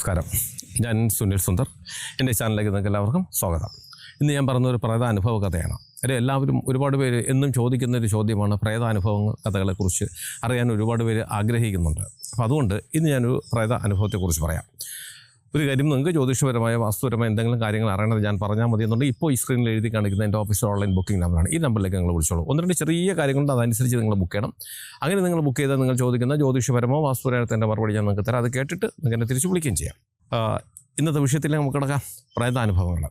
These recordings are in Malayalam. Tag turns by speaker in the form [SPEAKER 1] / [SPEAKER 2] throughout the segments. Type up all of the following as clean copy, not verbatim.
[SPEAKER 1] നമസ്കാരം, ഞാൻ സുനിൽ സുന്ദർ. എൻ്റെ ചാനലിലേക്ക് നിങ്ങൾക്ക് എല്ലാവർക്കും സ്വാഗതം. ഇന്ന് ഞാൻ പറഞ്ഞൊരു പ്രേതാനുഭവ കഥയാണ്. എല്ലാവരും ഒരുപാട് പേര് എന്നും ചോദിക്കുന്നൊരു ചോദ്യമാണ് പ്രേതാനുഭവങ്ങൾ കഥകളെക്കുറിച്ച് അറിയാൻ ഒരുപാട് പേര് ആഗ്രഹിക്കുന്നുണ്ട്. അപ്പോൾ അതുകൊണ്ട് ഇന്ന് ഞാനൊരു പ്രേത അനുഭവത്തെക്കുറിച്ച് പറയാം. ഒരു കാര്യം, നിങ്ങൾക്ക് ജ്യോതിഷപരമായ വാസ്തുപരമായ എന്തെങ്കിലും കാര്യങ്ങൾ അറിയണത് ഞാൻ പറഞ്ഞാൽ മതി എന്നുണ്ട്. ഇപ്പോൾ ഈ സ്ക്രീനിൽ എഴുതി കാണിക്കുന്ന എൻ്റെ ഓഫീസിൽ ഓൺലൈൻ ബുക്കിംഗ് നമ്പറാണ്. ഈ നമ്പറിലേക്ക് നിങ്ങൾ വിളിച്ചോളൂ. ഒന്ന് രണ്ട് ചെറിയ കാര്യങ്ങളുണ്ട്, അതനുസരിച്ച് നിങ്ങൾ ബുക്ക് ചെയ്യണം. അങ്ങനെ നിങ്ങൾ ബുക്ക് ചെയ്താൽ നിങ്ങൾ ചോദിക്കുന്ന ജ്യോതിഷപരമോ വാസ്തുപരത്തിൻ്റെ മറുപടി ഞാൻ നിങ്ങൾക്ക് തരാം. അത് കേട്ടിട്ട് നിങ്ങൾക്ക് എന്നെ തിരിച്ച് വിളിക്കുകയും ചെയ്യാം. ഇന്നത്തെ വിഷയത്തിലേക്ക് നമുക്ക് കിടക്കാം. പ്രേതാനുഭവങ്ങൾ.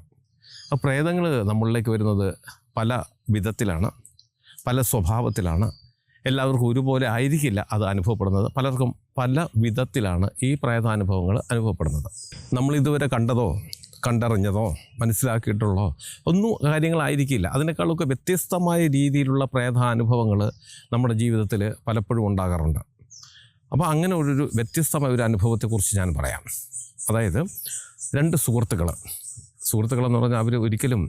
[SPEAKER 1] പ്രേതങ്ങൾ നമ്മളിലേക്ക് വരുന്നത് പല വിധത്തിലാണ്, പല സ്വഭാവത്തിലാണ്. എല്ലാവർക്കും ഒരുപോലെ ആയിരിക്കില്ല അത് അനുഭവപ്പെടുന്നത്. പലർക്കും പല വിധത്തിലാണ് ഈ പ്രേതാനുഭവങ്ങൾ അനുഭവപ്പെടുന്നത്. നമ്മളിതുവരെ കണ്ടതോ കണ്ടറിഞ്ഞതോ മനസ്സിലാക്കിയിട്ടുള്ളോ ഒന്നും കാര്യങ്ങളായിരിക്കില്ല. അതിനേക്കാളൊക്കെ വ്യത്യസ്തമായ രീതിയിലുള്ള പ്രേതാനുഭവങ്ങൾ നമ്മുടെ ജീവിതത്തിൽ പലപ്പോഴും ഉണ്ടാകാറുണ്ട്. അപ്പോൾ അങ്ങനെ ഒരു വ്യത്യസ്തമായ ഒരു അനുഭവത്തെക്കുറിച്ച് ഞാൻ പറയാം. അതായത്, രണ്ട് സുഹൃത്തുക്കളെന്ന് പറഞ്ഞാൽ അവർ ഒരിക്കലും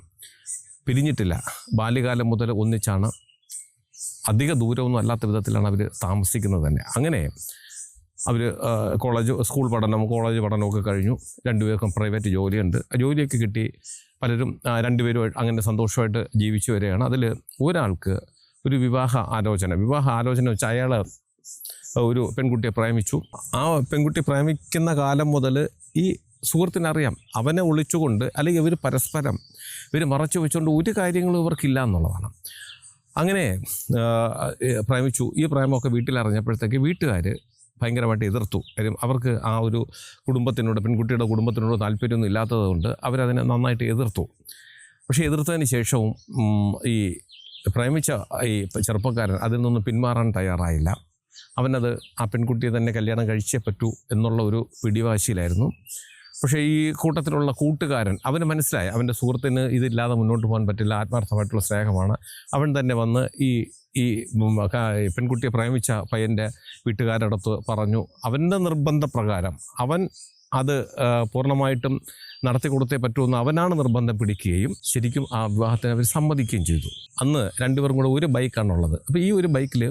[SPEAKER 1] പിരിഞ്ഞിട്ടില്ല. ബാല്യകാലം മുതൽ ഒന്നിച്ചാണ്. അധിക ദൂരമൊന്നും അല്ലാത്ത വിധത്തിലാണ് അവർ താമസിക്കുന്നത് തന്നെ. അങ്ങനെ അവർ സ്കൂൾ പഠനം, കോളേജ് പഠനമൊക്കെ കഴിഞ്ഞു. രണ്ടുപേർക്കും പ്രൈവറ്റ് ജോലിയുണ്ട്. ജോലിയൊക്കെ കിട്ടി. പലരും രണ്ടുപേരും അങ്ങനെ സന്തോഷമായിട്ട് ജീവിച്ചു വരികയാണ്. അതിൽ ഒരാൾക്ക് ഒരു വിവാഹ ആലോചന വെച്ച് അയാൾ ഒരു പെൺകുട്ടിയെ പ്രേമിച്ചു. ആ പെൺകുട്ടിയെ പ്രേമിക്കുന്ന കാലം മുതൽ ഈ സുഹൃത്തിനറിയാം അവനെ ഒളിച്ചുകൊണ്ട്, അല്ലെങ്കിൽ ഇവർ പരസ്പരം മറച്ചു വെച്ചുകൊണ്ട് ഒരു കാര്യങ്ങളും ഇവർക്കില്ല എന്നുള്ളതാണ്. അങ്ങനെ പ്രേമിച്ചു. ഈ പ്രേമമൊക്കെ വീട്ടിലറിഞ്ഞപ്പോഴത്തേക്ക് വീട്ടുകാർ ഭയങ്കരമായിട്ട് എതിർത്തു. കാര്യം അവർക്ക് ആ ഒരു പെൺകുട്ടിയുടെ കുടുംബത്തിനോട് താല്പര്യമൊന്നും ഇല്ലാത്തത് കൊണ്ട് അവരതിനെ നന്നായിട്ട് എതിർത്തു. പക്ഷേ എതിർത്തതിന് ശേഷവും ഈ പ്രേമിച്ച ഈ ചെറുപ്പക്കാരൻ അതിൽ നിന്ന് പിന്മാറാൻ തയ്യാറായില്ല. അവനത് ആ പെൺകുട്ടിയെ തന്നെ കല്യാണം കഴിച്ചേ പറ്റൂ എന്നുള്ള ഒരു പിടിവാശിയിലായിരുന്നു. പക്ഷേ ഈ കൂട്ടത്തിലുള്ള കൂട്ടുകാരൻ അവന് മനസ്സിലായി അവൻ്റെ സുഹൃത്തിന് ഇതില്ലാതെ മുന്നോട്ട് പോകാൻ പറ്റില്ല, ആത്മാർത്ഥമായിട്ടുള്ള സ്നേഹമാണ്. അവൻ തന്നെ വന്ന് ഈ പെൺകുട്ടിയെ പ്രേമിച്ച പയ്യൻ്റെ വീട്ടുകാരടുത്ത് പറഞ്ഞു. അവൻ്റെ നിർബന്ധപ്രകാരം അവൻ അത് പൂർണ്ണമായിട്ടും നടത്തി കൊടുത്തേ പറ്റുമെന്ന് അവനാണ് നിർബന്ധം പിടിക്കുകയും ശരിക്കും ആ വിവാഹത്തിന് അവർ സമ്മതിക്കുകയും ചെയ്തു. അന്ന് രണ്ടുപേരും കൂടെ ഒരു ബൈക്കാണുള്ളത്. അപ്പോൾ ഈ ഒരു ബൈക്കിൽ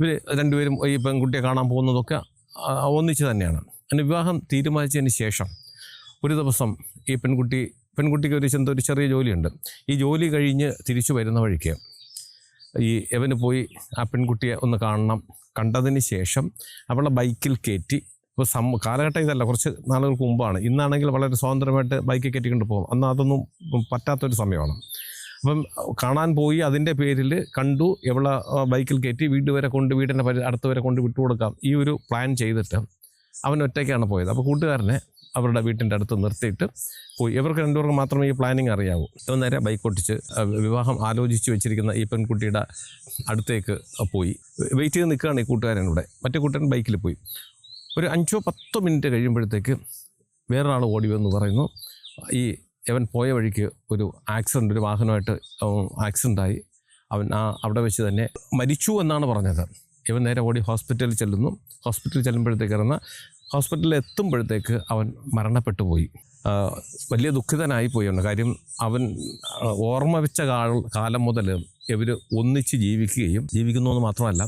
[SPEAKER 1] ഇവർ രണ്ടുപേരും ഈ പെൺകുട്ടിയെ കാണാൻ പോകുന്നതൊക്കെ ഒന്നിച്ച് തന്നെയാണ്. അങ്ങനെ വിവാഹം തീരുമാനിച്ചതിന് ശേഷം ഒരു ദിവസം ഈ പെൺകുട്ടിക്ക് ഒരു ചെറിയ ജോലിയുണ്ട്. ഈ ജോലി കഴിഞ്ഞ് തിരിച്ചു വരുന്ന വഴിക്ക് ഇവന് പോയി ആ പെൺകുട്ടിയെ ഒന്ന് കാണണം. കണ്ടതിന് ശേഷം അവളെ ബൈക്കിൽ കയറ്റി, ഇപ്പോൾ കാലഘട്ടം ഇതല്ല, കുറച്ച് നാളുകൾക്ക് മുമ്പാണ്. ഇന്നാണെങ്കിൽ വളരെ സ്വതന്ത്രമായിട്ട് ബൈക്കിൽ കയറ്റിക്കൊണ്ട് പോകും. അന്ന് അതൊന്നും പറ്റാത്തൊരു സമയമാണ്. അപ്പം കാണാൻ പോയി, അതിൻ്റെ പേരിൽ കണ്ടു, ഇവളെ ബൈക്കിൽ കയറ്റി വീടിൻ്റെ അടുത്ത് വരെ കൊണ്ട് വിട്ടുകൊടുക്കാം, ഈ ഒരു പ്ലാൻ ചെയ്തിട്ട് അവൻ ഒറ്റയ്ക്കാണ് പോയത്. അപ്പോൾ കൂട്ടുകാരനെ അവരുടെ വീട്ടിൻ്റെ അടുത്ത് നിർത്തിയിട്ട് പോയി. ഇവർക്ക് രണ്ടുപേർക്ക് മാത്രമേ ഈ പ്ലാനിങ് അറിയാവൂ. ഇവൻ നേരെ ബൈക്ക് ഓടിച്ച് വിവാഹം ആലോചിച്ച് വെച്ചിരിക്കുന്ന ഈ പെൺകുട്ടിയുടെ അടുത്തേക്ക് പോയി. വെയിറ്റ് ചെയ്ത് നിൽക്കുകയാണ് ഈ കൂട്ടുകാരനൂടെ. മറ്റേ കൂട്ടുകാരൻ ബൈക്കിൽ പോയി. ഒരു 5-10 മിനിറ്റ് കഴിയുമ്പോഴത്തേക്ക് വേറൊരാൾ ഓടി വന്ന് പറയുന്നു, ഇവൻ പോയ വഴിക്ക് ഒരു വാഹനമായിട്ട് ആക്സിഡൻ്റായി. അവൻ അവിടെ വെച്ച് തന്നെ മരിച്ചു എന്നാണ് പറഞ്ഞത്. ഇവൻ നേരെ ഓടി ഹോസ്പിറ്റലിൽ ചെല്ലുന്നു. ഹോസ്പിറ്റലിൽ ചെല്ലുമ്പോഴത്തേക്ക് ഹോസ്പിറ്റലിൽ എത്തുമ്പോഴത്തേക്ക് അവൻ മരണപ്പെട്ടു പോയി. വലിയ ദുഃഖിതനായിപ്പോയി. കാര്യം അവൻ ഓർമ്മ വെച്ച കാലം മുതൽ ഇവർ ഒന്നിച്ച് ജീവിക്കുന്നു എന്ന് മാത്രമല്ല,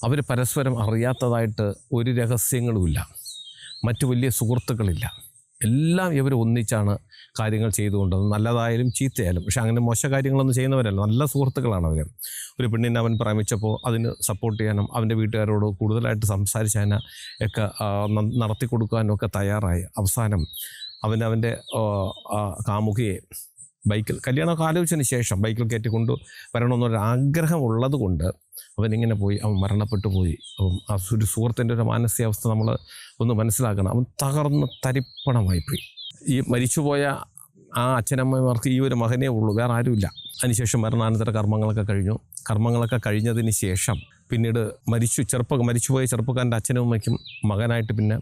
[SPEAKER 1] അവർ പരസ്പരം അറിയാത്തതായിട്ട് ഒരു രഹസ്യങ്ങളുമില്ല, മറ്റു വലിയ സുഹൃത്തുക്കളില്ല. എല്ലാം ഇവർ ഒന്നിച്ചാണ് കാര്യങ്ങൾ ചെയ്തുകൊണ്ടത്, നല്ലതായാലും ചീത്തയായാലും. പക്ഷെ അങ്ങനെ മോശ കാര്യങ്ങളൊന്നും ചെയ്യുന്നവരല്ല, നല്ല സുഹൃത്തുക്കളാണ് അവർ. ഒരു പെണ്ണിനെ അവൻ പ്രേമിച്ചപ്പോൾ അതിന് സപ്പോർട്ട് ചെയ്യാനും അവൻ്റെ വീട്ടുകാരോട് കൂടുതലായിട്ട് സംസാരിച്ചതിനെ ഒക്കെ നടത്തി കൊടുക്കാനും ഒക്കെ തയ്യാറായി. അവസാനം അവൻ്റെ കാമുകിയെ കല്യാണമൊക്കെ ആലോചിച്ചതിന് ശേഷം ബൈക്കിൽ കയറ്റിക്കൊണ്ട് വരണമെന്നൊരു ആഗ്രഹം ഉള്ളത് കൊണ്ട് അവനിങ്ങനെ പോയി. അവൻ മരണപ്പെട്ടു പോയി. അപ്പം ആ ഒരു സുഹൃത്തിൻ്റെ ഒരു മാനസികാവസ്ഥ നമ്മൾ ഒന്ന് മനസ്സിലാക്കണം. അവൻ തകർന്ന് തരിപ്പണമായിപ്പോയി. ഈ മരിച്ചുപോയ ആ അച്ഛനമ്മമാർക്ക് ഈ ഒരു മകനേ ഉള്ളൂ, വേറെ ആരുമില്ല. അതിനുശേഷം മരണാനന്തര കർമ്മങ്ങളൊക്കെ കഴിഞ്ഞതിന് ശേഷം പിന്നീട് മരിച്ചുപോയ ചെറുപ്പക്കാരൻ്റെ അച്ഛനും അമ്മയ്ക്കും മകനായിട്ട് പിന്നെ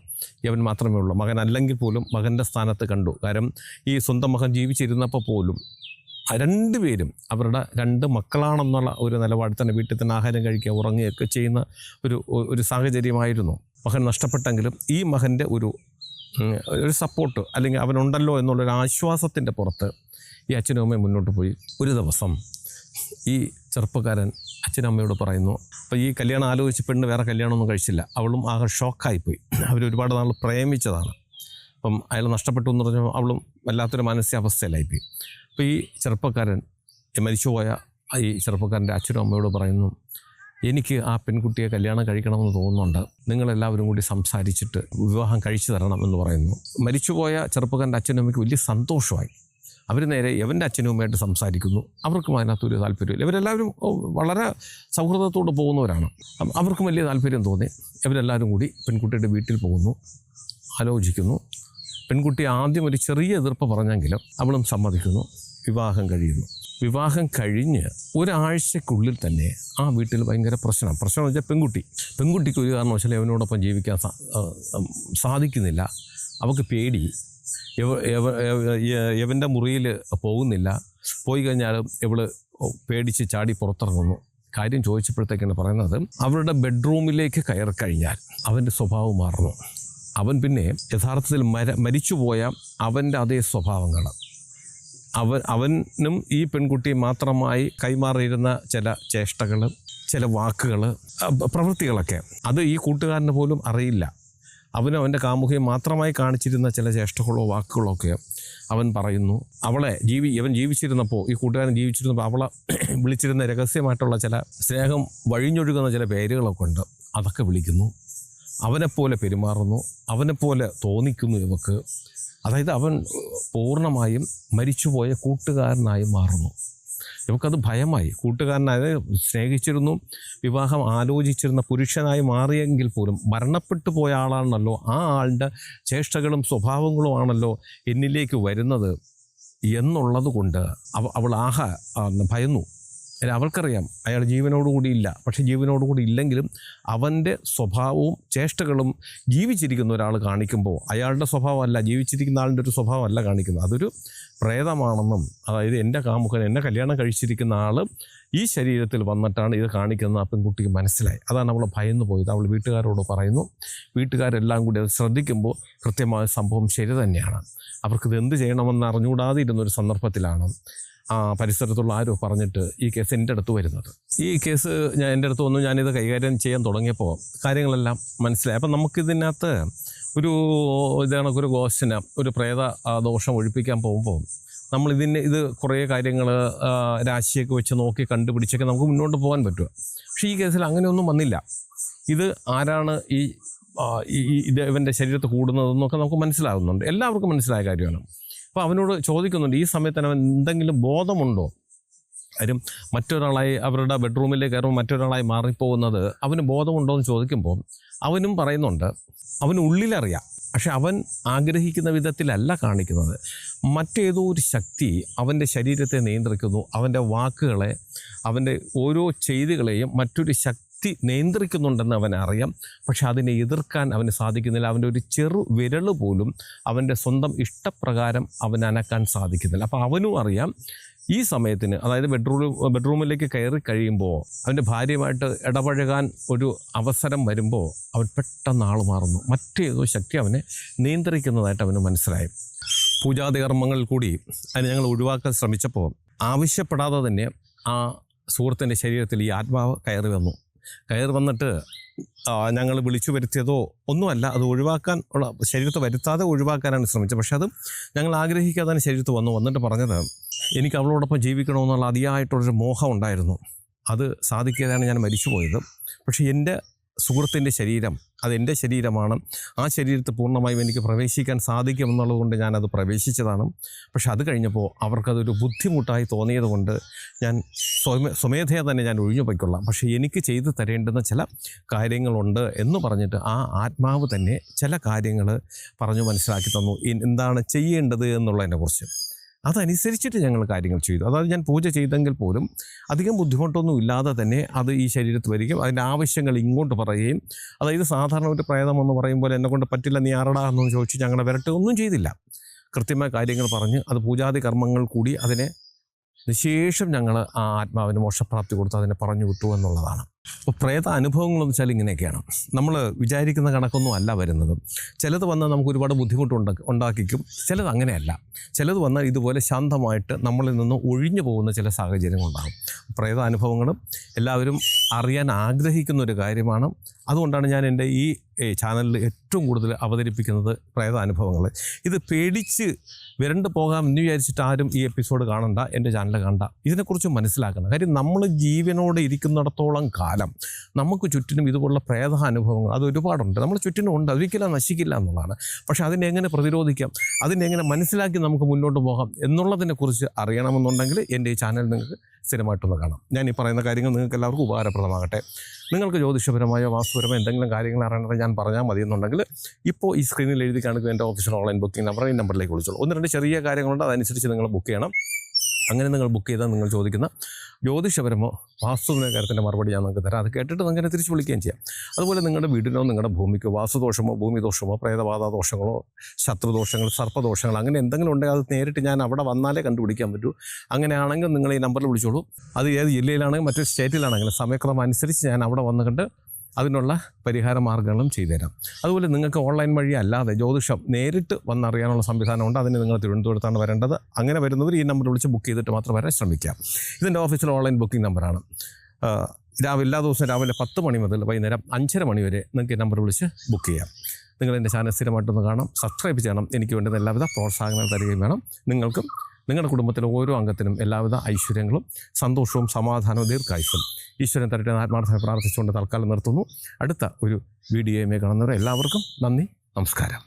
[SPEAKER 1] ഇവൻ മാത്രമേ ഉള്ളൂ. മകനല്ലെങ്കിൽ പോലും മകൻ്റെ സ്ഥാനത്ത് കണ്ടു. കാരണം ഈ സ്വന്തം മകൻ ജീവിച്ചിരുന്നപ്പോൾ പോലും രണ്ടുപേരും അവരുടെ 2 മക്കളാണെന്നുള്ള ഒരു നിലപാടിൽ തന്നെ വീട്ടിൽ തന്നെ ആഹാരം കഴിക്കുക, ഉറങ്ങുകയൊക്കെ ചെയ്യുന്ന ഒരു സാഹചര്യമായിരുന്നു. മകൻ നഷ്ടപ്പെട്ടെങ്കിലും ഈ മകൻ്റെ ഒരു സപ്പോർട്ട്, അല്ലെങ്കിൽ അവനുണ്ടല്ലോ എന്നുള്ളൊരു ആശ്വാസത്തിൻ്റെ പുറത്ത് ഈ അച്ഛനും അമ്മയും മുന്നോട്ട് പോയി. ഒരു ദിവസം ഈ ചെറുപ്പക്കാരൻ അച്ഛനമ്മയോട് പറയുന്നു, അപ്പോൾ ഈ കല്യാണം ആലോചിച്ച് പെണ്ണ് വേറെ കല്യാണമൊന്നും കഴിച്ചില്ല. അവളും ആകെ ഷോക്കായിപ്പോയി. അവരൊരുപാട് നാൾ പ്രേമിച്ചതാണ്. അപ്പം അയാൾ നഷ്ടപ്പെട്ടു എന്ന് പറഞ്ഞാൽ അവളും വല്ലാത്തൊരു മാനസികാവസ്ഥയിലായിപ്പോയി. അപ്പോൾ ഈ ചെറുപ്പക്കാരൻ, മരിച്ചുപോയ ഈ ചെറുപ്പക്കാരൻ്റെ അച്ഛനും അമ്മയോട് പറയുന്നു, എനിക്ക് ആ പെൺകുട്ടിയെ കല്യാണം കഴിക്കണമെന്ന് തോന്നുന്നുണ്ട്, നിങ്ങളെല്ലാവരും കൂടി സംസാരിച്ചിട്ട് വിവാഹം കഴിച്ചു തരണം എന്ന് പറയുന്നു. മരിച്ചുപോയ ചെറുപ്പക്കാരൻ്റെ അച്ഛനും അമ്മയ്ക്ക് വലിയ സന്തോഷമായി. അവർ നേരെ യവൻ്റെ അച്ഛനും അമ്മയായിട്ട് സംസാരിക്കുന്നു. അവർക്കും അതിനകത്തൊരു താല്പര്യമില്ല. ഇവരെല്ലാവരും വളരെ സൗഹൃദത്തോട് പോകുന്നവരാണ്. അവർക്കും വലിയ താല്പര്യം തോന്നി. ഇവരെല്ലാവരും കൂടി പെൺകുട്ടിയുടെ വീട്ടിൽ പോകുന്നു, ആലോചിക്കുന്നു. പെൺകുട്ടി ആദ്യം ഒരു ചെറിയ എതിർപ്പ് പറഞ്ഞെങ്കിലും അവളും സമ്മതിക്കുന്നു. വിവാഹം കഴിയുന്നു. വിവാഹം കഴിഞ്ഞ് ഒരാഴ്ചക്കുള്ളിൽ തന്നെ ആ വീട്ടിൽ ഭയങ്കര പ്രശ്നം വെച്ചാൽ പെൺകുട്ടിക്ക് ഒരു കാരണവശാലും അവനോടൊപ്പം ജീവിക്കാൻ സാധിക്കുന്നില്ല. അവൾക്ക് പേടി. യവൻ്റെ മുറിയിൽ പോകുന്നില്ല. പോയി കഴിഞ്ഞാലും ഇവള് പേടിച്ച് ചാടി പുറത്തിറങ്ങുന്നു. കാര്യം ചോദിച്ചപ്പോഴത്തേക്കാണ് പറയുന്നത്, അവരുടെ ബെഡ്റൂമിലേക്ക് കയറി കഴിഞ്ഞാൽ അവൻ്റെ സ്വഭാവം മാറുന്നു. അവൻ പിന്നെ യഥാർത്ഥത്തിൽ മരിച്ചുപോയ അവൻ്റെ അതേ സ്വഭാവങ്ങൾ, അവനും ഈ പെൺകുട്ടി മാത്രമായി കൈമാറിയിരുന്ന ചില ചേഷ്ടകൾ, ചില വാക്കുകൾ, പ്രവൃത്തികളൊക്കെ അത് ഈ കൂട്ടുകാരന് പോലും അറിയില്ല. അവനും അവൻ്റെ കാമുകയും മാത്രമായി കാണിച്ചിരുന്ന ചില ചേഷ്ടകളോ വാക്കുകളോ ഒക്കെ അവൻ പറയുന്നു. അവളെ ഇവൻ ജീവിച്ചിരുന്നപ്പോൾ, ഈ കൂട്ടുകാരൻ ജീവിച്ചിരുന്നപ്പോൾ അവളെ വിളിച്ചിരുന്ന രഹസ്യമായിട്ടുള്ള ചില സ്നേഹം വഴിഞ്ഞൊഴുകുന്ന ചില പേരുകളൊക്കെ ഉണ്ട്. അതൊക്കെ വിളിക്കുന്നു. അവനെപ്പോലെ പെരുമാറുന്നു, അവനെപ്പോലെ തോന്നിക്കുന്നു ഇവക്ക്. അതായത് അവൻ പൂർണ്ണമായും മരിച്ചുപോയ കൂട്ടുകാരനായി മാറുന്നു. ഇവക്കത് ഭയമായി. കൂട്ടുകാരനായത് സ്നേഹിച്ചിരുന്നു, വിവാഹം ആലോചിച്ചിരുന്ന പുരുഷനായി മാറിയെങ്കിൽ പോലും മരണപ്പെട്ടു പോയ ആളാണല്ലോ, ആ ആളുടെ ചേഷ്ടകളും സ്വഭാവങ്ങളും ആണല്ലോ എന്നിലേക്ക് വരുന്നത് എന്നുള്ളത് കൊണ്ട് അവൾ ഭയന്നു. അവൾക്കറിയാം അയാൾ ജീവനോടുകൂടി ഇല്ല. പക്ഷേ ജീവനോടുകൂടി ഇല്ലെങ്കിലും അവൻ്റെ സ്വഭാവവും ചേഷ്ടകളും ജീവിച്ചിരിക്കുന്ന ഒരാൾ കാണിക്കുമ്പോൾ അയാളുടെ സ്വഭാവമല്ല, ജീവിച്ചിരിക്കുന്ന ആളിൻ്റെ ഒരു സ്വഭാവമല്ല കാണിക്കുന്നത്, അതൊരു പ്രേതമാണെന്നും, അതായത് എൻ്റെ കാമുകൻ, എന്നെ കല്യാണം കഴിച്ചിരിക്കുന്ന ആൾ ഈ ശരീരത്തിൽ വന്നിട്ടാണ് ഇത് കാണിക്കുന്നത് ആ പെൺകുട്ടിക്ക് മനസ്സിലായി. അതാണ് അവൾ ഭയന്നു പോയത്. അവൾ വീട്ടുകാരോട് പറയുന്നു. വീട്ടുകാരെല്ലാം കൂടി അത് ശ്രദ്ധിക്കുമ്പോൾ കൃത്യമായ സംഭവം ശരി തന്നെയാണ്. അവർക്കിത് എന്ത് ചെയ്യണമെന്ന് അറിഞ്ഞുകൂടാതെ ഇരുന്നൊരു സന്ദർഭത്തിലാണ് പരിസരത്തുള്ള ആരോ പറഞ്ഞിട്ട് ഈ കേസ് എൻ്റെ അടുത്ത് വരുന്നത്. ഈ കേസ് എൻ്റെ അടുത്ത് വന്നു. ഞാനിത് കൈകാര്യം ചെയ്യാൻ തുടങ്ങിയപ്പോൾ കാര്യങ്ങളെല്ലാം മനസ്സിലായി. അപ്പം നമുക്കിതിനകത്ത് ഒരു ഗോസ്റ്റിന് ഒരു പ്രേത ദോഷം ഒഴിപ്പിക്കാൻ പോകുമ്പോൾ ഇത് കുറേ കാര്യങ്ങൾ രാശിയൊക്കെ വെച്ച് നോക്കി കണ്ടുപിടിച്ചൊക്കെ നമുക്ക് മുന്നോട്ട് പോകാൻ പറ്റുക. പക്ഷേ ഈ കേസിൽ അങ്ങനെയൊന്നും വന്നില്ല. ഇത് ആരാണ് ഇത് ഇവൻ്റെ ശരീരത്ത് കൂടുന്നതെന്നൊക്കെ നമുക്ക് മനസ്സിലാകുന്നുണ്ട്. എല്ലാവർക്കും മനസ്സിലായ കാര്യമാണ്. അപ്പോൾ അവനോട് ചോദിക്കുന്നുണ്ട്, ഈ സമയത്ത് അവൻ എന്തെങ്കിലും ബോധമുണ്ടോ? കാര്യം മറ്റൊരാളായി അവരുടെ ബെഡ്റൂമിലേക്ക് കയറുമ്പോൾ മറ്റൊരാളായി മാറിപ്പോകുന്നത് അവന് ബോധമുണ്ടോ എന്ന് ചോദിക്കുമ്പോൾ അവനും പറയുന്നുണ്ട് അവന് ഉള്ളിലറിയാം. പക്ഷെ അവൻ ആഗ്രഹിക്കുന്ന വിധത്തിലല്ല കാണിക്കുന്നത്. മറ്റേതോ ഒരു ശക്തി അവൻ്റെ ശരീരത്തെ നിയന്ത്രിക്കുന്നു. അവൻ്റെ വാക്കുകളെ, അവൻ്റെ ഓരോ ചെയ്തികളെയും മറ്റൊരു ശക്തി നിയന്ത്രിക്കുന്നുണ്ടെന്ന് അവനറിയാം. പക്ഷെ അതിനെ എതിർക്കാൻ അവന് സാധിക്കുന്നില്ല. അവൻ്റെ ഒരു ചെറു വിരൽ പോലും അവൻ്റെ സ്വന്തം ഇഷ്ടപ്രകാരം അവൻ അനക്കാൻ സാധിക്കുന്നില്ല. അപ്പോൾ അവനും അറിയാം ഈ സമയത്തിന്, അതായത് ബെഡ്റൂമിലേക്ക് കയറി കഴിയുമ്പോൾ അവൻ്റെ ഭാര്യയുമായിട്ട് ഇടപഴകാൻ ഒരു അവസരം വരുമ്പോൾ അവൻ പെട്ടെന്ന് ആൾ മാറുന്നു. മറ്റേതോ ശക്തി അവനെ നിയന്ത്രിക്കുന്നതായിട്ട് അവന് മനസ്സിലായി. പൂജാതി കർമ്മങ്ങളിൽ കൂടി അതിനെ ഞങ്ങൾ ഒഴിവാക്കാൻ ശ്രമിച്ചപ്പോൾ ആവശ്യപ്പെടാതെ തന്നെ ആ സുഹൃത്തിൻ്റെ ശരീരത്തിൽ ഈ ആത്മാവ് കയറി വന്നിട്ട് ഞങ്ങൾ വിളിച്ചു വരുത്തിയതോ ഒന്നുമല്ല, അത് ഒഴിവാക്കാൻ ഉള്ള ശരീരത്ത് വരുത്താതെ ഒഴിവാക്കാനാണ് ശ്രമിച്ചത്. പക്ഷെ അത് ഞങ്ങൾ ആഗ്രഹിക്കാതെ ശരീരത്ത് വന്നിട്ട് പറഞ്ഞത്, എനിക്ക് അവളോടൊപ്പം ജീവിക്കണമെന്നുള്ള അതിയായിട്ടുള്ളൊരു മോഹം ഉണ്ടായിരുന്നു. അത് സാധിക്കാതെയാണ് ഞാൻ മരിച്ചുപോയത്. പക്ഷേ എൻ്റെ സുഹൃത്തിൻ്റെ ശരീരം അതെൻ്റെ ശരീരമാണ്. ആ ശരീരത്തിൽ പൂർണ്ണമായും എനിക്ക് പ്രവേശിക്കാൻ സാധിക്കുമെന്നുള്ളത് കൊണ്ട് ഞാനത് പ്രവേശിച്ചതാണ്. പക്ഷെ അത് കഴിഞ്ഞപ്പോൾ അവർക്കതൊരു ബുദ്ധിമുട്ടായി തോന്നിയത് കൊണ്ട് ഞാൻ സ്വമേധയാ തന്നെ ഞാൻ ഒഴിഞ്ഞു പോയിക്കൊള്ളാം. പക്ഷേ എനിക്ക് ചെയ്തു തരേണ്ടുന്ന ചില കാര്യങ്ങളുണ്ട് എന്ന് പറഞ്ഞിട്ട് ആ ആത്മാവ് തന്നെ ചില കാര്യങ്ങൾ പറഞ്ഞു മനസ്സിലാക്കി തന്നു, എന്താണ് ചെയ്യേണ്ടത് എന്നുള്ളതിനെക്കുറിച്ച്. അതനുസരിച്ചിട്ട് ഞങ്ങൾ കാര്യങ്ങൾ ചെയ്തു. അതായത് ഞാൻ പൂജ ചെയ്തെങ്കിൽ പോലും അധികം ബുദ്ധിമുട്ടൊന്നും ഇല്ലാതെ തന്നെ അത് ഈ ശരീരത്തിൽ വരികയും അതിൻ്റെ ആവശ്യങ്ങൾ ഇങ്ങോട്ട് പറയുകയും, അതായത് സാധാരണ ഒരു പ്രേതമെന്ന് പറയുമ്പോൾ എന്നെക്കൊണ്ട് പറ്റില്ല, നീ ആരടാ എന്നൊന്ന് ചോദിച്ച് ഞങ്ങളെ ഒന്നും ചെയ്തില്ല. കൃത്യമായ കാര്യങ്ങൾ പറഞ്ഞ് അത് പൂജാതി കർമ്മങ്ങൾ കൂടി അതിനെ ശേഷം ഞങ്ങൾ ആ ആത്മാവിന് മോക്ഷപ്രാപ്തി കൊടുത്ത് അതിനെ പറഞ്ഞു വിട്ടു എന്നുള്ളതാണ്. അപ്പോൾ പ്രേത അനുഭവങ്ങളെന്ന് വെച്ചാൽ ഇങ്ങനെയൊക്കെയാണ്. നമ്മൾ വിചാരിക്കുന്ന കണക്കൊന്നും അല്ല വരുന്നത്. ചിലത് വന്നാൽ നമുക്ക് ഒരുപാട് ഉണ്ടാക്കിക്കും, ചിലത് അങ്ങനെയല്ല. ചിലത് വന്നാൽ ഇതുപോലെ ശാന്തമായിട്ട് നമ്മളിൽ നിന്ന് ഒഴിഞ്ഞു പോകുന്ന ചില സാഹചര്യങ്ങളുണ്ടാകും. പ്രേത അനുഭവങ്ങളും എല്ലാവരും അറിയാൻ ആഗ്രഹിക്കുന്ന ഒരു കാര്യമാണ്. അതുകൊണ്ടാണ് ഞാൻ എൻ്റെ ഈ ചാനലിൽ ഏറ്റവും കൂടുതൽ അവതരിപ്പിക്കുന്നത് പ്രേത അനുഭവങ്ങൾ. ഇത് പേടിച്ച് വിരണ്ട് പോകാം എന്ന് വിചാരിച്ചിട്ട് ആരും ഈ എപ്പിസോഡ് കാണണ്ട, എൻ്റെ ചാനൽ കണ്ട. ഇതിനെക്കുറിച്ച് മനസ്സിലാക്കണം. കാര്യം നമ്മൾ ജീവനോടെ ഇരിക്കുന്നിടത്തോളം കാലം നമുക്ക് ചുറ്റിനും ഇതുപോലുള്ള പ്രേത അനുഭവങ്ങൾ അത് ഒരുപാടുണ്ട്. നമ്മൾ ചുറ്റിനും ഉണ്ട്, ഒരിക്കലും നശിക്കില്ല എന്നുള്ളതാണ്. പക്ഷേ അതിനെ എങ്ങനെ പ്രതിരോധിക്കാം, അതിനെ എങ്ങനെ മനസ്സിലാക്കി നമുക്ക് മുന്നോട്ട് പോകാം എന്നുള്ളതിനെക്കുറിച്ച് അറിയണമെന്നുണ്ടെങ്കിൽ എൻ്റെ ഈ ചാനൽ നിങ്ങൾക്ക് സ്ഥിരമായിട്ടൊന്ന് കാണാം. ഞാൻ ഈ പറയുന്ന കാര്യങ്ങൾ നിങ്ങൾക്ക് എല്ലാവർക്കും ഉപകാരപ്രദമാകട്ടെ. നിങ്ങൾക്ക് ജ്യോതിഷപരമായോ വാസ്തുപരമായോ എന്തെങ്കിലും കാര്യങ്ങൾ അറിയണമെന്ന് ഞാൻ പറഞ്ഞാൽ മതി എന്നുണ്ടെങ്കിൽ ഇപ്പോൾ ഈ സ്ക്രീനിൽ എഴുതി കാണിക്കുക എൻ്റെ ഓഫീഷ്യൽ ഓൺലൈൻ ബുക്കിംഗ് നമ്പർ, ഈ നമ്പറിലേക്ക് വിളിച്ചോളൂ. 1-2 ചെറിയ കാര്യങ്ങളുണ്ട്, അതനുസരിച്ച് നിങ്ങൾ ബുക്ക് ചെയ്യണം. അങ്ങനെ നിങ്ങൾ ബുക്ക് ചെയ്താൽ നിങ്ങൾ ചോദിക്കുന്ന ജ്യോതിഷപരമോ വാസ്തുവിൻ്റെ കാര്യത്തിൻ്റെ മറുപടി ഞാൻ നിങ്ങൾക്ക് തരാം. അത് കേട്ടിട്ട് അങ്ങനെ തിരിച്ച് വിളിക്കുകയും ചെയ്യാം. അതുപോലെ നിങ്ങളുടെ വീടിനോ നിങ്ങളുടെ ഭൂമിക്കോ വാസ്തുദോഷമോ ഭൂമിദോഷമോ പ്രേതബാധ ദോഷങ്ങളോ ശത്രുദോഷങ്ങൾ സർപ്പദോഷങ്ങൾ അങ്ങനെ എന്തെങ്കിലും ഉണ്ടെങ്കിൽ അത് നേരിട്ട് ഞാൻ അവിടെ വന്നാലേ കണ്ടുപിടിക്കാൻ പറ്റൂ. അങ്ങനെയാണെങ്കിൽ നിങ്ങൾ ഈ നമ്പറിൽ വിളിച്ചോളൂ. അത് ഏത് ജില്ലയിലാണെങ്കിലും മറ്റൊരു സ്റ്റേറ്റിലാണെങ്കിലും സമയക്രമം അനുസരിച്ച് ഞാൻ അവിടെ വന്ന് കണ്ട് അതിനുള്ള പരിഹാര മാർഗ്ഗങ്ങളും ചെയ്തുതരാം. അതുപോലെ നിങ്ങൾക്ക് ഓൺലൈൻ വഴി അല്ലാതെ ജ്യോതിഷം നേരിട്ട് വന്നറിയാനുള്ള സംവിധാനമുണ്ട്. അതിന് നിങ്ങൾ തിരുവനന്തപുരത്താണ് വരേണ്ടത്. അങ്ങനെ വരുന്നവർ ഈ നമ്പർ വിളിച്ച് ബുക്ക് ചെയ്തിട്ട് മാത്രം വരാൻ ശ്രമിക്കാം. ഇതിൻ്റെ ഓഫീസിൽ ഓൺലൈൻ ബുക്കിംഗ് നമ്പറാണ്. എല്ലാ ദിവസവും രാവിലെ 10 മണി മുതൽ വൈകുന്നേരം 5:30 മണി വരെ നിങ്ങൾക്ക് ഈ നമ്പർ വിളിച്ച് ബുക്ക് ചെയ്യാം. നിങ്ങൾ എൻ്റെ ചാനൽ സ്ഥിരമായിട്ടൊന്ന് കാണാം, സബ്സ്ക്രൈബ് ചെയ്യണം. എനിക്ക് വേണ്ടുന്ന എല്ലാവിധ പ്രോത്സാഹനങ്ങൾ തരികയും വേണം. നിങ്ങൾക്കും നിങ്ങളുടെ കുടുംബത്തിലെ ഓരോ അംഗത്തിനും എല്ലാവിധ ഐശ്വര്യങ്ങളും സന്തോഷവും സമാധാനവും ദീർഘായുസ്സും ഈശ്വരൻ തരട്ടെ ആത്മാർത്ഥമായി പ്രാർത്ഥിച്ചുകൊണ്ട് തൽക്കാലം നിർത്തുന്നു. അടുത്ത ഒരു വീഡിയോയുമായി കാണുന്നവരെ എല്ലാവർക്കും നന്ദി, നമസ്കാരം.